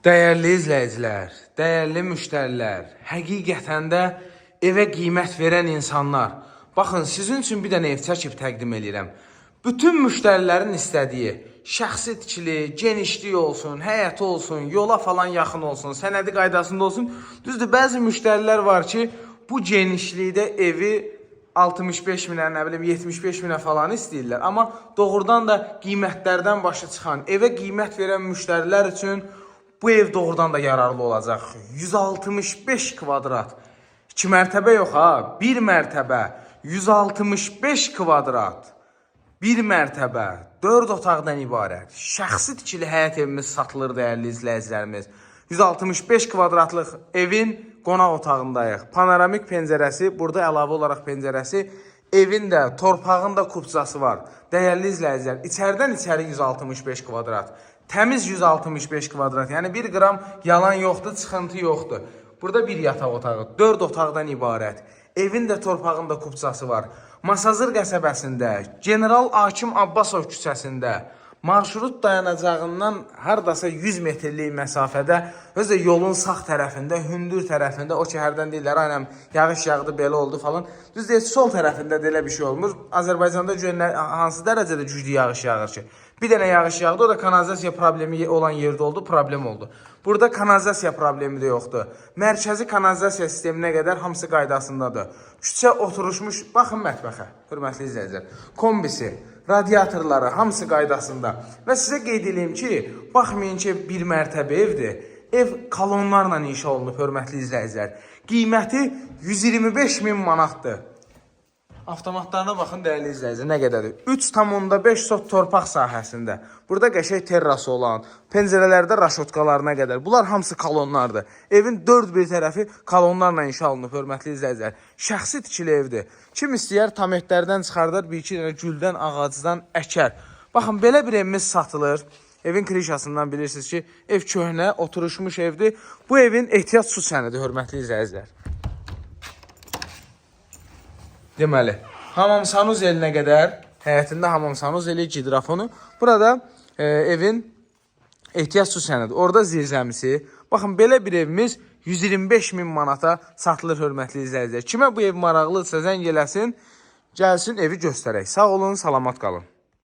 Dəyərli izləyicilər, dəyərli müştərilər, həqiqətən də evə qiymət verən insanlar, baxın, sizin üçün bir dənə ev çəkib təqdim edirəm. Bütün müştərilərin istədiyi şəxsi tikili, genişlik olsun, həyəti olsun, yola falan yaxın olsun, sənədi qaydasında olsun. Düzdür, bəzi müştərilər var ki, bu genişlikdə evi 65 minə, nə bilim 75 minə falan istəyirlər. Amma doğrudan da qiymətlərdən başı çıxan, evə qiymət verən müştərilər üçün bu ev doğrudan da yararlı olacaq. 165 kvadrat. 2 mərtəbə yox ha, 1 mərtəbə. 165 kvadrat. 1 mərtəbə. 4 otaqdan ibarət. Şəxsi tikili həyət evimiz satılır dəyərli izləyicilərimiz. 165 kvadratlıq evin qonaq otağındayıq. Panoramik pəncərəsi, burada əlavə olaraq pəncərəsi, evin də, torpağın da kupçası var. Dəyərli izləyicilər, içərdən içəri 165 kvadrat. Təmiz 165 kvadrat, yəni 1 qram yalan yoxdur, çıxıntı yoxdur. Burada bir yataq otağı, 4 otaqdan ibarət. Evin də torpağın da kupçası var. Masazır qəsəbəsində, General Hakim Abbasov küçəsində, marşrut dayanacağından hardasa 100 metrlik məsafədə, özü də yolun sağ tərəfində, hündür tərəfində, o ki, hərdən deyirlər, aynəm, yağış yağdı, belə oldu falan. Düz deyil, sol tərəfində də elə bir şey olmur. Azərbaycanda hansı dərəcədə güclü yağış yağır ki? Bir dənə yağış yağdı, o da kanalizasiya problemi olan yerdə oldu, problem oldu. Burada kanalizasiya problemi də yoxdur. Mərkəzi kanalizasiya sisteminə qədər hamısı qaydasındadır. Küçə oturuşmuş, baxın mətbəxə, hörmətli izləyicilər, kombisi, radiatorları, hamısı qaydasında. Və sizə qeyd edeyim ki, baxmayın ki, bir mərtəbə evdir. Ev kolonlarla inşa olunub, hörmətli izləyicilər. Qiyməti 125 min manatdır. Avtomatlarına baxın, dəyərli izləyicilər, nə qədərdir? 3,5 sot torpaq sahəsində. Burada qəşəng terrası olan, pəncərələrdə raşotkalarına qədər. Bunlar hamısı kolonlardır. Evin 4 bir tərəfi kolonlarla inşa olunub, hörmətli izləyicilər. Şəxsi tikili evdir. Kim istəyər, tametlərdən çıxardar, bir-iki dənə güldən, ağacdan əkər. Baxın, belə bir evimiz satılır. Evin krişasından bilirsiniz ki, ev köhnə, oturuşmuş evdir. Bu evin ehtiyac su sənədi, hörmətli izləyicilər. Deməli, hamam sanuzelinə qədər, həyətində hamam sanuzeli, gidrafonu. Burada evin ehtiyac su sənədi, orada zirzəmisi. Baxın, belə bir evimiz 125 min manata satılır, hörmətli izləyicilər. Kimə bu ev maraqlıdırsa zəng eləsin, gəlsin evi göstərək. Sağ olun, salamat qalın.